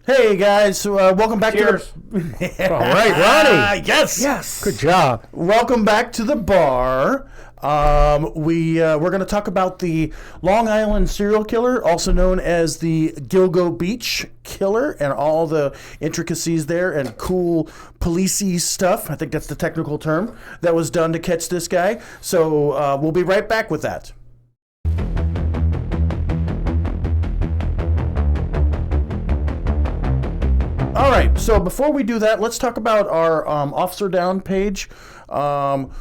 Hey guys, welcome back Cheers. to the. All right, Ronnie. Yes. Good job. Welcome back to the bar. We're going to talk about the Long Island serial killer, also known as the Gilgo Beach killer, and all the intricacies there and cool policey stuff. I think that's the technical term that was done to catch this guy. So we'll be right back with that. All right, so before we do that, let's talk about our officer down page.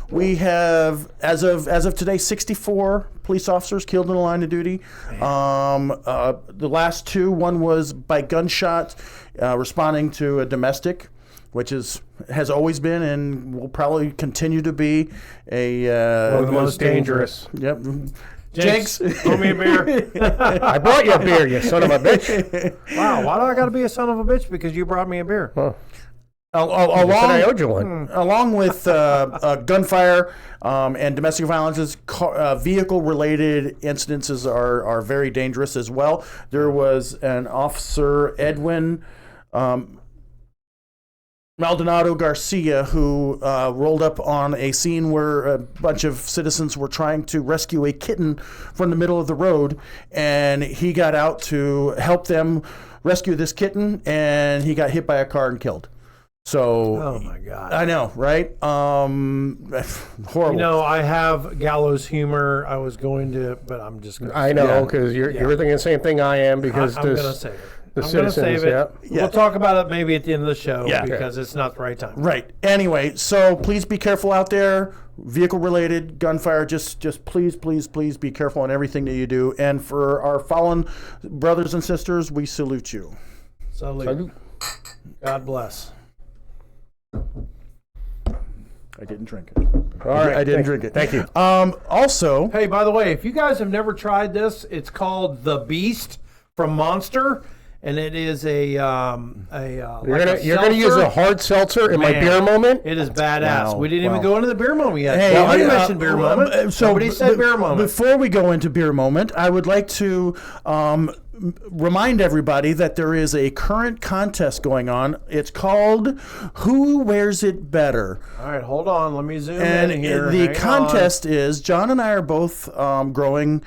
We have, as of today, 64 police officers killed in the line of duty. The last two, one was by gunshot, responding to a domestic, which has always been and will probably continue to be one of the most dangerous. Yep. Jenks, throw me a beer. I brought you a beer, you son of a bitch. Wow, why do I got to be a son of a bitch? Because you brought me a beer. Huh. I owed you one. Along with gunfire and domestic violences, vehicle-related incidences are very dangerous as well. There was an officer, Edwin Maldonado Garcia, who rolled up on a scene where a bunch of citizens were trying to rescue a kitten from the middle of the road, and he got out to help them rescue this kitten, and he got hit by a car and killed. So, oh my God, I know, right? Horrible. You know, I have gallows humor. I was going to, but I'm just going to. I know, because you're thinking the same thing I am. Because I'm going to save it. The I'm going to citizens, save it. yeah. We'll talk about it maybe at the end of the show because Okay. it's not the right time. Right. Anyway, so please be careful out there. Vehicle-related gunfire, just please be careful on everything that you do. And for our fallen brothers and sisters, we salute you. Salute. God bless. I didn't drink it. All right, I didn't drink it. Thank you. Also, Hey, by the way, if you guys have never tried this, it's called The Beast from Monster, and it is You're gonna use a hard seltzer in my Man, beer moment. It is badass. Wow, We didn't wow. even go into the beer moment yet. Hey, Nobody mentioned beer moment. Nobody said beer moment. Before we go into beer moment, I would like to remind everybody that there is a current contest going on. It's called Who Wears It Better? All right, hold on. Let me zoom And in here. the Hang contest is, John and I are both growing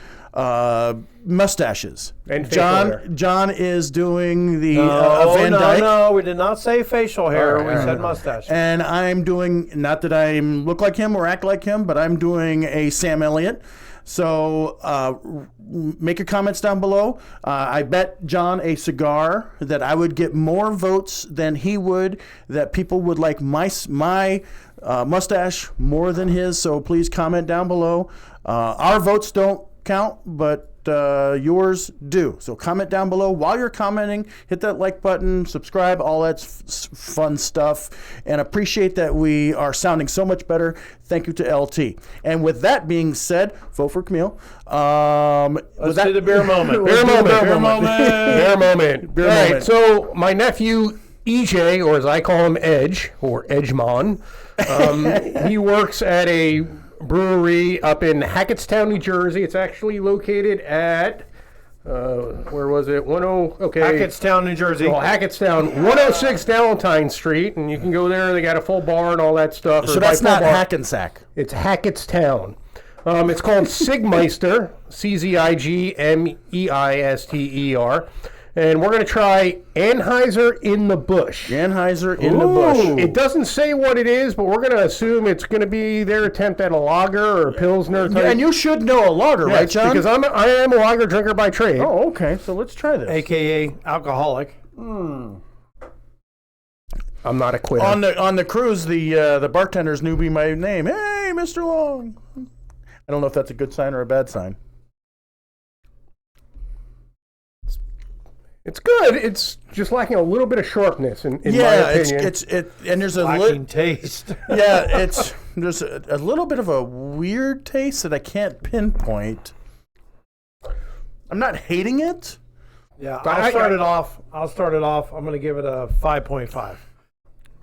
mustaches. And facial hair. John is doing the on. Van Dyke. No, we did not say facial hair. All right, We all said right. mustache. And I'm doing, not that I look like him or act like him, but I'm doing a Sam Elliott. So make your comments down below. I bet John a cigar that I would get more votes than he would, that people would like my mustache more than his. So please comment down below. Our votes don't count, but yours do. So comment down below. While you're commenting, hit that like button, subscribe, all that fun stuff, and appreciate that we are sounding so much better. Thank you to LT. And with that being said, vote for Camiel. Let's do the beer moment. Beer moment. Beer moment. Beer moment. Beer All right, moment. so my nephew EJ, or as I call him, Edge, or Edgemon, he works at a brewery up in Hackettstown, New Jersey. It's actually located at where was it? Hackettstown, New Jersey. Oh, Hackettstown, 106 Valentine Street, and you can go there. They got a full bar and all that stuff. So that's not Hackensack. It's Hackettstown. It's called Sigmeister, Czigmeister. And we're going to try Anheuser in the Bush. Anheuser in the bush. It doesn't say what it is, but we're going to assume it's going to be their attempt at a lager or a Pilsner type. And you should know a lager, Yes, right, John? Because I am a lager drinker by trade. Oh, okay. So let's try this. AKA alcoholic. I'm not a quitter. On the cruise, the bartenders knew me my name. Hey, Mr. Long. I don't know if that's a good sign or a bad sign. It's good. It's just lacking a little bit of sharpness, in my opinion. And there's a Lacking taste. there's a little bit of a weird taste that I can't pinpoint. I'm not hating it. Yeah, I'll start it off. I'm going to give it a 5.5.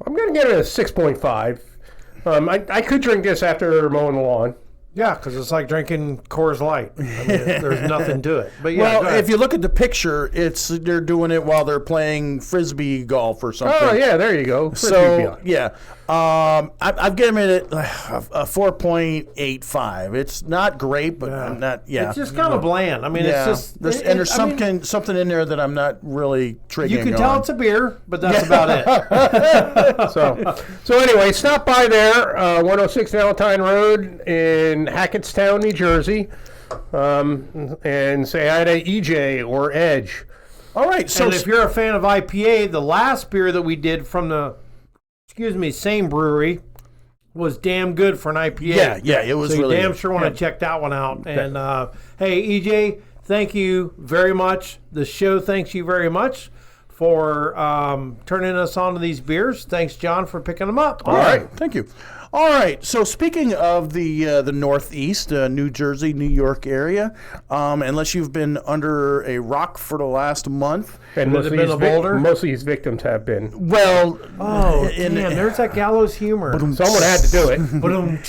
I'm going to give it a 6.5. I could drink this after mowing the lawn. Yeah, because it's like drinking Coors Light. I mean, there's nothing to it. But yeah, Well, if you look at the picture, they're doing it while they're playing frisbee golf or something. Oh, yeah, there you go. So yeah, I've given it a 4.85. It's not great, but I'm not. Yeah, it's just kind of bland. I mean, it's just there's something in there that I'm not really triggering. You can tell it's a beer, but that's about it. So anyway, stop by there, 106 Valentine Road in Hackettstown, New Jersey, and say hi to EJ or Edge. All right. So and if you're a fan of IPA, the last beer that we did from the same brewery was damn good for an IPA. Yeah, it was. So really you damn good. sure want to check that one out. And hey, EJ, thank you very much. The show thanks you very much for turning us on to these beers. Thanks, John, for picking them up. All right. Thank you. All right. So speaking of the Northeast, New Jersey, New York area, unless you've been under a rock for the last month, And most of these victims have been. Well, damn, there's that gallows humor. Someone had to do it.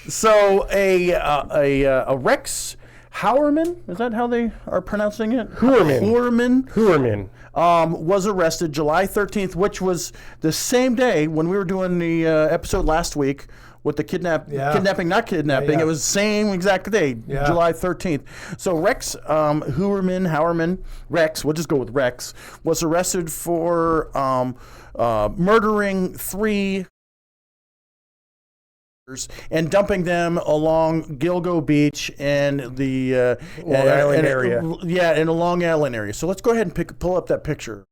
So a Rex Heuermann, is that how they are pronouncing it? Heuermann. Was arrested July 13th, which was the same day when we were doing the episode last week with the kidnapping, not kidnapping. Yeah. It was the same exact day, Yeah. July 13th. So Rex Heuermann, Rex, we'll just go with Rex, was arrested for murdering 3 and dumping them along Gilgo Beach and the Long Island area. Yeah, in the Long Island area. So let's go ahead and pull up that picture.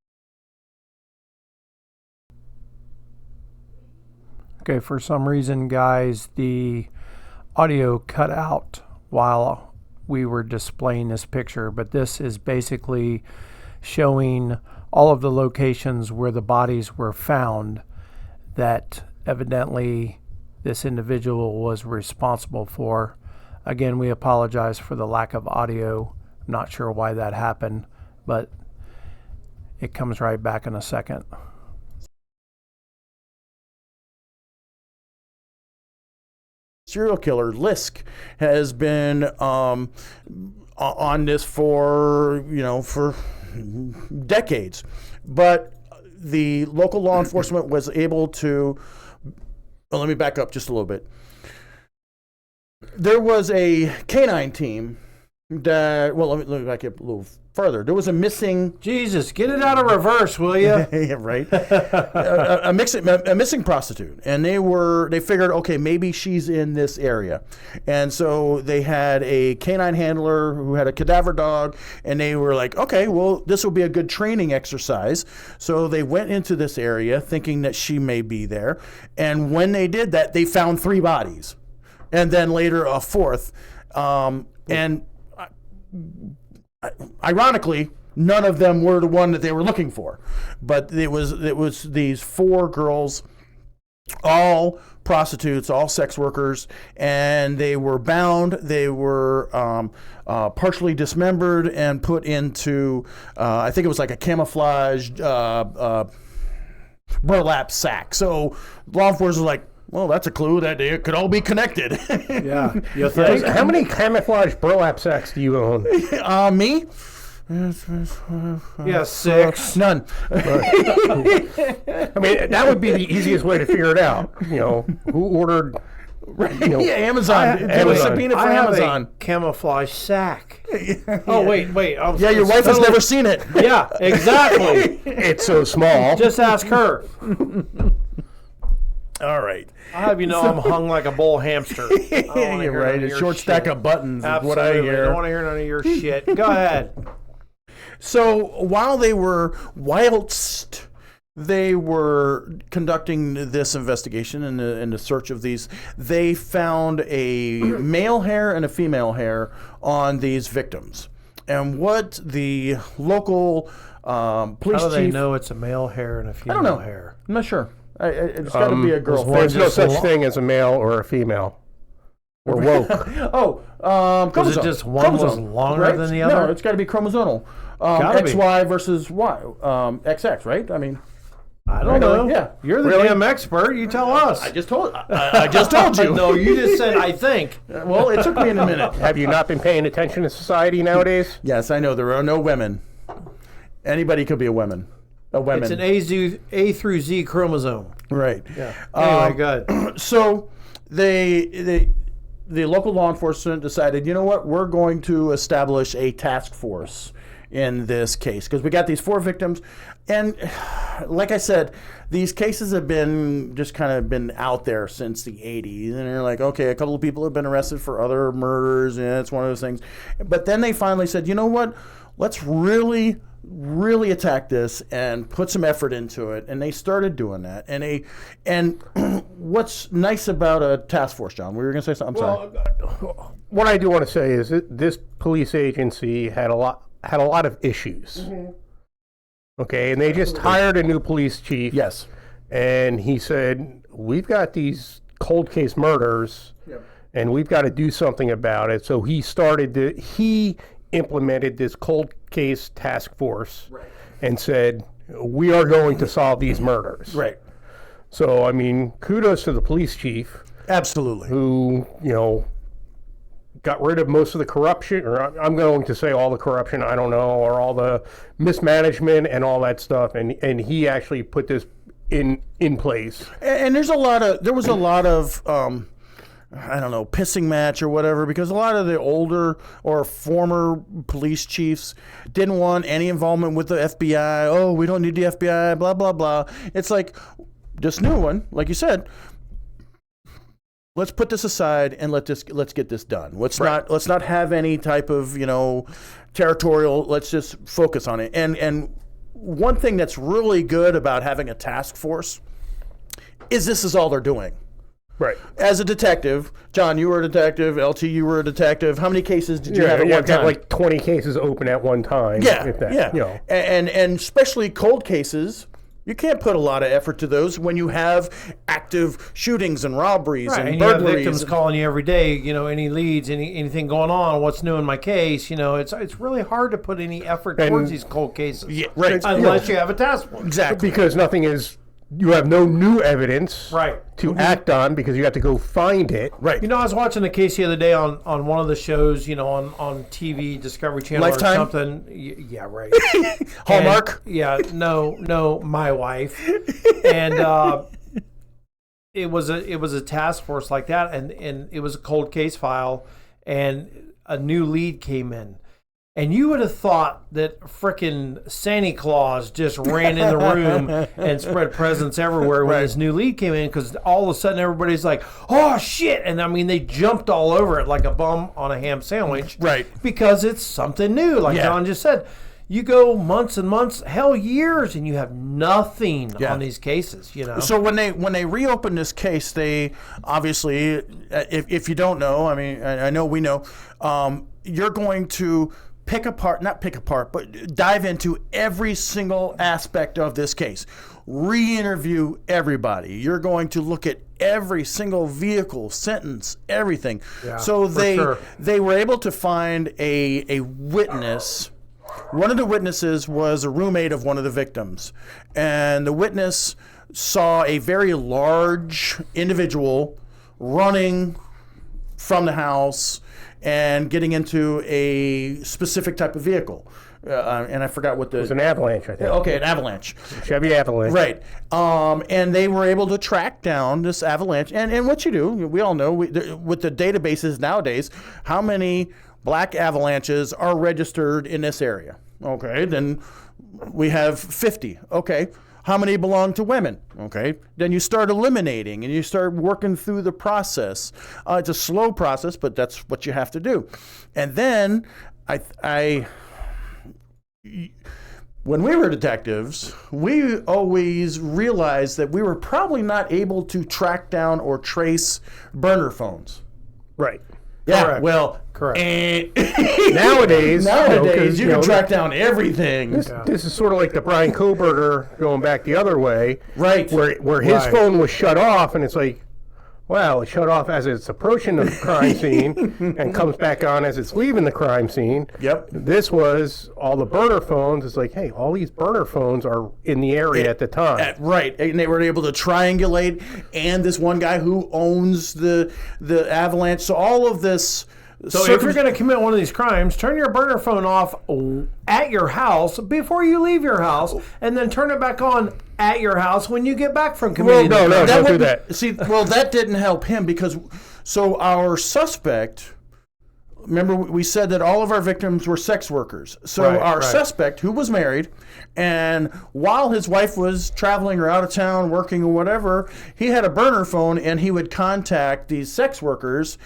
Okay, for some reason, guys, the audio cut out while we were displaying this picture, but this is basically showing all of the locations where the bodies were found that evidently this individual was responsible for. Again, we apologize for the lack of audio. I'm not sure why that happened, but it comes right back in a second. Serial killer Lisk has been on this for decades, but the local law enforcement was able to. Well, let me back up just a little bit. There was a canine team that. Well, let me back up a little further. There was a missing. Jesus, get it out of reverse, will you? Yeah, right. a missing prostitute, and they figured, okay, maybe she's in this area, and so they had a canine handler who had a cadaver dog, and they were like, okay, well, this will be a good training exercise. So they went into this area thinking that she may be there, and when they did that, they found 3 bodies, and then later a 4th, and. Ironically, none of them were the one that they were looking for, but it was these 4 girls, all prostitutes, all sex workers, and they were bound. They were partially dismembered and put into, I think it was like a camouflaged burlap sack. So law enforcement was like, well, that's a clue that it could all be connected. Yeah. How many camouflage burlap sacks do you own? Me? Yeah, 6. None. I mean, that would be the easiest way to figure it out. Who ordered? Yeah, Amazon. It was a subpoena for I have Amazon. a camouflage sack. Oh, wait. Yeah, your wife has never seen it. Yeah, exactly. It's so small. Just ask her. All right. I'll have you know I'm hung like a bull hamster. You're right. A short stack of buttons is what I Absolutely. hear. I don't want to hear none of your shit. Go ahead. So whilst they were conducting this investigation and the search of these, they found a male hair and a female hair on these victims. And what the local police chief... How do they know it's a male hair and a female I don't know. hair? I'm not sure. It's got to be a girl. There's no such thing as a male or a female. We're woke. Chromosome. Was it just one was longer than the other? No, it's got to be chromosomal. Gotta be. XY versus Y, XX, right? I mean, I don't know. Yeah. You're the damn expert. You tell us. I just told you. No, you just said, I think. Well, it took me a minute. Have you not been paying attention to society nowadays? Yes, I know there are no women. Anybody could be a woman. A woman. It's an A through Z chromosome. Right. Yeah. Anyway, good. So the local law enforcement decided, you know what, we're going to establish a task force in this case because we got these 4 victims, and like I said, these cases have been just kind of been out there since the 80s, and they're like, okay, a couple of people have been arrested for other murders, and it's one of those things. But then they finally said, you know what, let's really attack this and put some effort into it, and they started doing that. And what's nice about a task force, John? We were going to say something. I'm sorry. What I do want to say is that this police agency had a lot of issues. Mm-hmm. Okay, and they just hired a new police chief. Yes, and he said, "We've got these cold case murders, and we've got to do something about it." So he implemented this cold case task force, and said, "We are going to solve these murders." Right. So I mean, kudos to the police chief. Absolutely. Who, got rid of most of the corruption, or I'm going to say all the corruption, I don't know, or all the mismanagement and all that stuff, and he actually put this in place. And there was a lot of I don't know, pissing match or whatever, because a lot of the older or former police chiefs didn't want any involvement with the FBI. Oh, we don't need the FBI, blah blah blah. It's like this new one, like you said, let's put this aside and let's get this done. Let's not have any type of, territorial. Let's just focus on it. And one thing that's really good about having a task force is this is all they're doing. Right. As a detective, John, you were a detective. LT, you were a detective. How many cases did you have at one time? Got like 20 cases open at one time. Yeah. And especially cold cases. You can't put a lot of effort to those when you have active shootings and robberies and burglaries. You have victims calling you every day, any leads, anything going on, what's new in my case. It's really hard to put any effort towards these cold cases. Yeah, right. Unless you have a task force. Exactly. Because you have no new evidence to act on because you have to go find it. Right. I was watching a case the other day on one of the shows, on TV, Discovery Channel Lifetime? or something. Yeah, right. Hallmark? No, my wife. And it was a task force like that, and it was a cold case file, and a new lead came in. And you would have thought that frickin' Santa Claus just ran in the room and spread presents everywhere when this new lead came in, because all of a sudden everybody's like, oh, shit. And, they jumped all over it like a bum on a ham sandwich. Right. Because it's something new, like John just said. You go months and months, hell, years, and you have nothing on these cases, So when they reopened this case, they obviously, if you don't know, I know we know, you're going to not pick apart, but dive into every single aspect of this case. Re-interview everybody. You're going to look at every single vehicle, sentence, everything. Yeah, so they were able to find a witness. One of the witnesses was a roommate of one of the victims, and the witness saw a very large individual running from the house and getting into a specific type of vehicle. And I forgot what it was an Avalanche, I think. Okay, an Avalanche. Chevy Avalanche. Right. And they were able to track down this Avalanche. And what you do, we all know, with the databases nowadays, how many black Avalanches are registered in this area. Okay, then we have 50. Okay. How many belong to women? Okay. Then you start eliminating and you start working through the process. It's a slow process, but that's what you have to do. And then when we were detectives, we always realized that we were probably not able to track down or trace burner phones. Right. Yeah, correct. Well, correct. Nowadays, you can track down everything. This is sort of like the Brian Kohberger going back the other way, right? Where his phone was shut off, and it's like, Well, it shut off as it's approaching the crime scene and comes back on as it's leaving the crime scene. Yep. This was all the burner phones. It's like, hey, all these burner phones are in the area at the time. Right, and they were able to triangulate, and this one guy who owns the Avalanche. So all of this. So if you're going to commit one of these crimes, turn your burner phone off at your house before you leave your house, and then turn it back on at your house when you get back from committing the crime. No, don't do that. See, well, that didn't help him because, so our suspect, remember we said that all of our victims were sex workers. So our suspect, who was married, and while his wife was traveling or out of town working or whatever, he had a burner phone, and he would contact these sex workers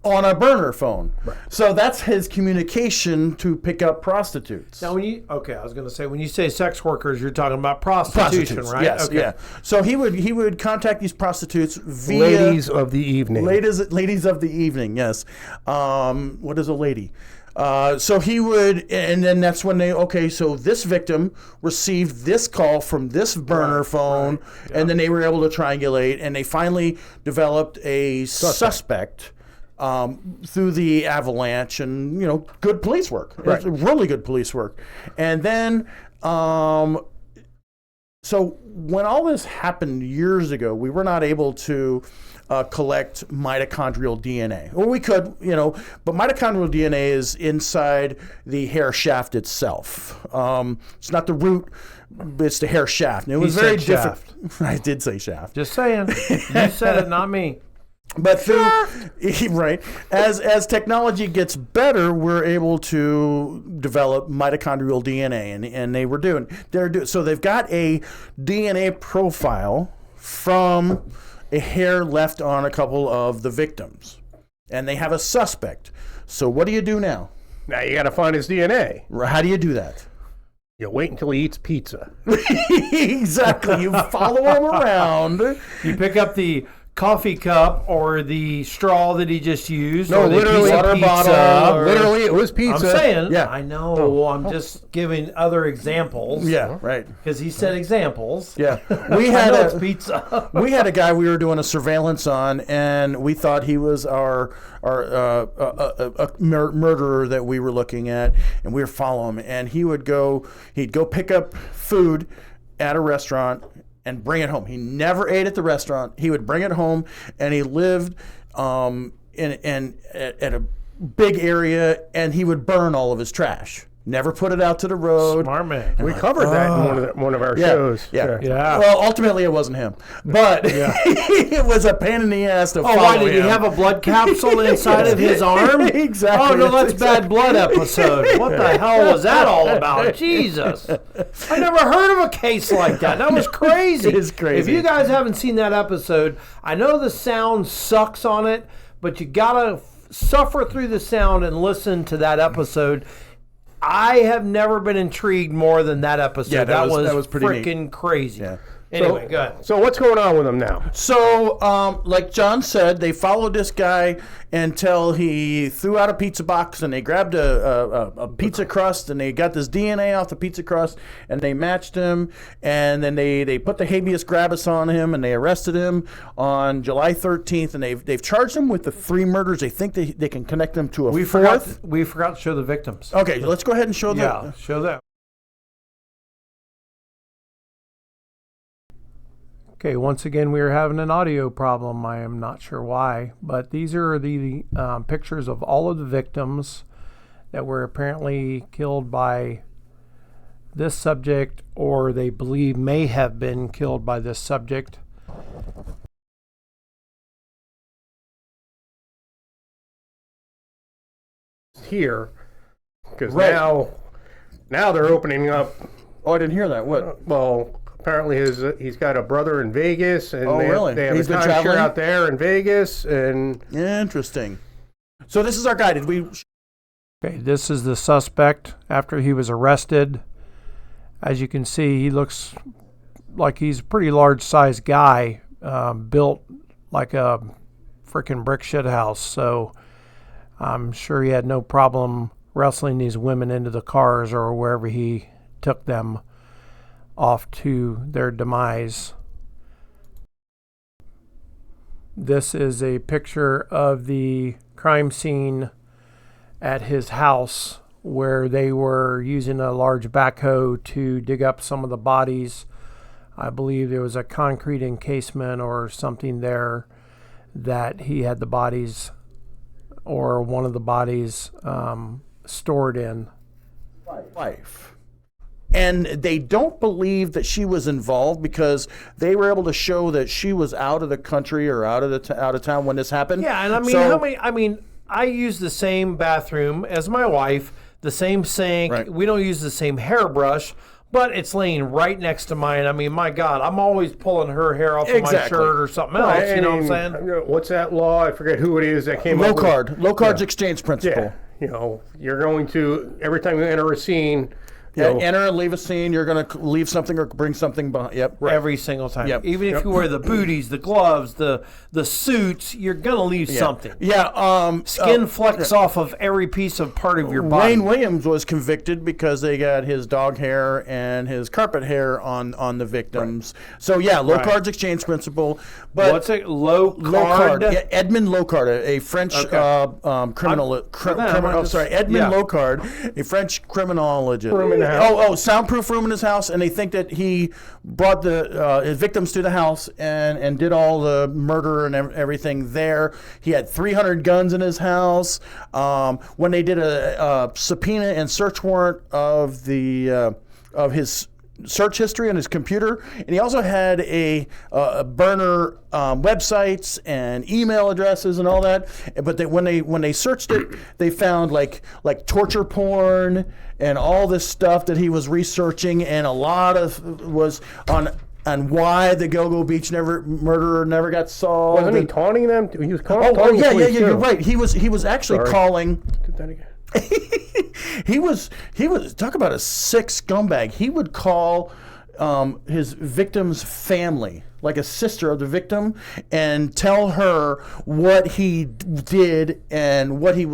on a burner phone. Right. So that's his communication to pick up prostitutes. Now, I was going to say, when you say sex workers, you're talking about prostitution, right? Yes, okay. yeah. So he would contact these prostitutes via Ladies of the evening. Ladies of the evening, yes. What is a lady? So he would, and then that's when so this victim received this call from this burner phone, and then they were able to triangulate, and they finally developed a suspect. Through the Avalanche, and good police work. Right. Really good police work. And then, so when all this happened years ago, we were not able to collect mitochondrial DNA. Well, we could, but mitochondrial DNA is inside the hair shaft itself. It's not the root. It's the hair shaft. And it was very different. I did say shaft. Just saying. You said it, not me. But through as technology gets better, we're able to develop mitochondrial DNA, and they're doing so they've got a DNA profile from a hair left on a couple of the victims, and they have a suspect. So what do you do now? Now you got to find his DNA. How do you do that? You wait until he eats pizza. Exactly. You follow him around. You pick up the coffee cup or the straw that he just used. No, or the literally water bottle. Literally, it was pizza. I'm saying. Yeah. I know. I'm just giving other examples. Yeah, right. Because he said examples. Yeah, we had it's pizza. We had a guy we were doing a surveillance on, and we thought he was our murderer that we were looking at, and we were following him. And he'd go pick up food at a restaurant and bring it home. He never ate at the restaurant. He would bring it home, and he lived at a big area, and he would burn all of his trash. Never put it out to the road. Smart man. We covered that in one of our shows. Yeah. Well, ultimately, it wasn't him, but it was a pain in the ass to follow why did him. he have a blood capsule inside of his arm? Exactly. Oh no, that's bad blood episode. What the hell was that all about? Jesus, I never heard of a case like that. That was crazy. It is crazy. If you guys haven't seen that episode, I know the sound sucks on it, but you gotta suffer through the sound and listen to that episode. I have never been intrigued more than that episode. Yeah, that was pretty freaking crazy. Yeah. Anyway, go ahead. So what's going on with him now? So, like John said, they followed this guy until he threw out a pizza box, and they grabbed a pizza crust, and they got this DNA off the pizza crust, and they matched him, and then they put the habeas corpus on him, and they arrested him on July 13th, and they've charged him with the 3 murders. They think they can connect them to a fourth. We forgot to show the victims. Okay, let's go ahead and show Yeah, show that. Okay, once again, we are having an audio problem. I am not sure why, but these are the pictures of all of the victims that were apparently killed by this subject, or they believe may have been killed by this subject. Here, because now they're opening up. Oh, I didn't hear that. What? Well, apparently he's got a brother in Vegas, and really? they have He's a been timeshare traveling out there in Vegas, and interesting. So this is our guy. Did we? Okay, this is the suspect after he was arrested. As you can see, he looks like he's a pretty large-sized guy, built like a freaking brick shit house. So I'm sure he had no problem wrestling these women into the cars or wherever he took them off to their demise. This is a picture of the crime scene at his house where they were using a large backhoe to dig up some of the bodies. I believe there was a concrete encasement or something there that he had the bodies, or one of the bodies, stored in. Wife. And they don't believe that she was involved because they were able to show that she was out of the country or out of town when this happened. Yeah, and I mean, I use the same bathroom as my wife, the same sink. Right. We don't use the same hairbrush, but it's laying right next to mine. I mean, my God, I'm always pulling her hair off of my shirt or something else. Right, you know what I'm saying? What's that law? I forget who it is that came Low up with. card's exchange principle. Yeah. You're going to, every time you enter a scene, Enter and leave a scene. You're going to leave something or bring something behind. Yep. Right. Every single time. Yep. Even if you wear the booties, the gloves, the suits, you're going to leave something. Yeah. Skin flecks off of every piece of part of your body. Wayne Williams was convicted because they got his dog hair and his carpet hair on the victims. Right. So low card's exchange principle. But what's it? Low card. Yeah, Edmond Locard, a French criminal. Edmond Locard, a French criminologist. Soundproof room in his house, and they think that he brought his victims to the house and did all the murder and everything there. He had 300 guns in his house. When they did a subpoena and search warrant of his search history on his computer, and he also had a burner websites and email addresses and all that. But when they searched it, they found like torture porn and all this stuff that he was researching, and a lot of was on why the Gilgo Beach murderer never got solved. Wasn't he taunting them? He was taunting you're right. He was actually calling. Did that again. He was talk about a sick scumbag. He would call his victim's family, like a sister of the victim, and tell her what he did and what he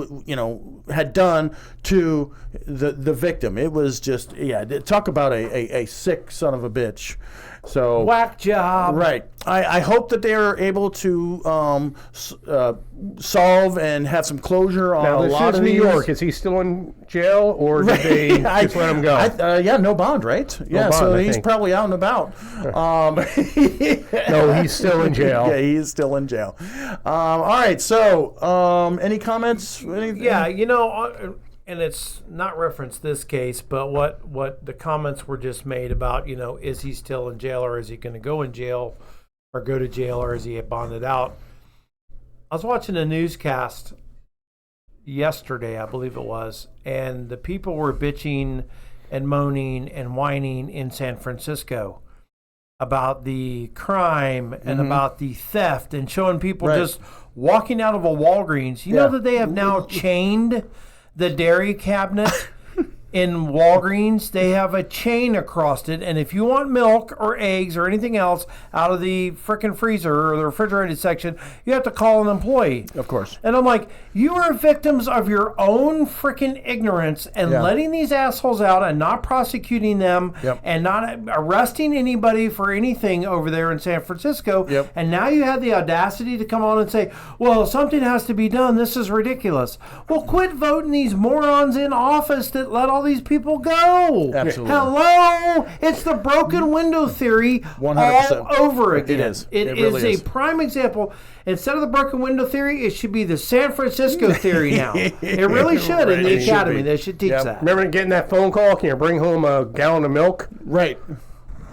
had done to the victim. It was just talk about a sick son of a bitch. So whack job. Right. I hope that they are able to solve and have some closure on now, a lot of New these. York. Is he still in jail, or did they just let him go? No bond, right? So he's probably out and about. No, he's still in jail. Yeah, he is still in jail. All right. So, any comments? Yeah, and it's not referenced this case, but what the comments were just made about, is he still in jail, or is he going to go in jail or go to jail, or is he bonded out? I was watching a newscast yesterday, I believe it was, and the people were bitching and moaning and whining in San Francisco about the crime and about the theft, and showing people just walking out of a Walgreens. You know that they have now chained the dairy cabinet in Walgreens. They have a chain across it, and if you want milk or eggs or anything else out of the frickin' freezer or the refrigerated section, you have to call an employee. Of course. And I'm like, you are victims of your own frickin' ignorance and letting these assholes out and not prosecuting them and not arresting anybody for anything over there in San Francisco. Yep. And now you have the audacity to come on and say, well, something has to be done. This is ridiculous. Well, quit voting these morons in office that let all these people go. Absolutely. Hello? It's the broken window theory 100%. all over again. It is. It really is a prime example. Instead of the broken window theory, it should be the San Francisco theory now. It really should in the academy. They should teach that. Remember getting that phone call? Can you bring home a gallon of milk? Right.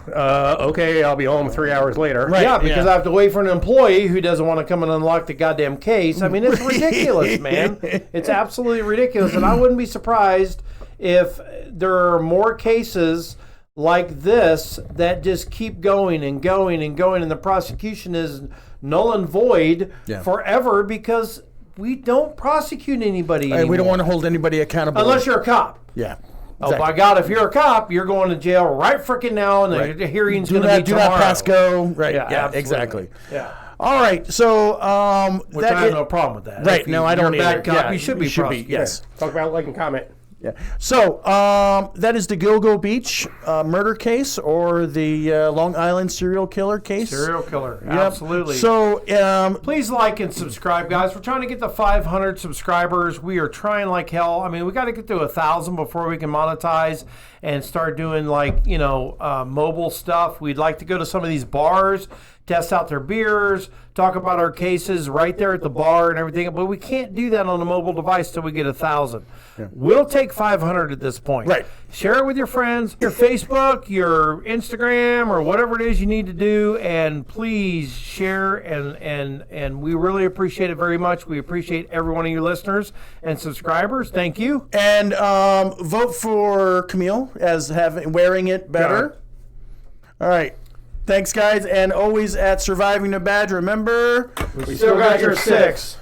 Okay, I'll be home 3 hours later. Right. Yeah, because I have to wait for an employee who doesn't want to come and unlock the goddamn case. I mean, it's ridiculous, man. It's absolutely ridiculous. And I wouldn't be surprised if there are more cases like this that just keep going and going and going, and the prosecution is null and void forever because we don't prosecute anybody anymore. We don't want to hold anybody accountable. Unless you're a cop. Yeah. Oh, by God, if you're a cop, you're going to jail right freaking now, and the hearing's going to be tomorrow. Do not pass go. Right. Yeah, exactly. Yeah. All right. So, which I have no problem with that. Right. No, I don't either. You're a bad cop. Yeah, you should be prosecuted. Yes. Talk about like and comment. Yeah. So that is the Gilgo Beach murder case or the Long Island serial killer case. Serial killer, Yep. absolutely. So please like and subscribe, guys. We're trying to get to 500 subscribers. We are trying like hell. I mean, we got to get to 1,000 before we can monetize and start doing like mobile stuff. We'd like to go to some of these bars, test out their beers, talk about our cases right there at the bar and everything. But we can't do that on a mobile device till we get 1,000. Yeah. We'll take 500 at this point. Right. Share it with your friends, your Facebook, your Instagram, or whatever it is you need to do. And please share. And we really appreciate it very much. We appreciate every one of you listeners and subscribers. Thank you. And vote for Camiel as wearing it better. Yeah. All right. Thanks, guys. And always at Surviving the Badge, remember, we still got your 6.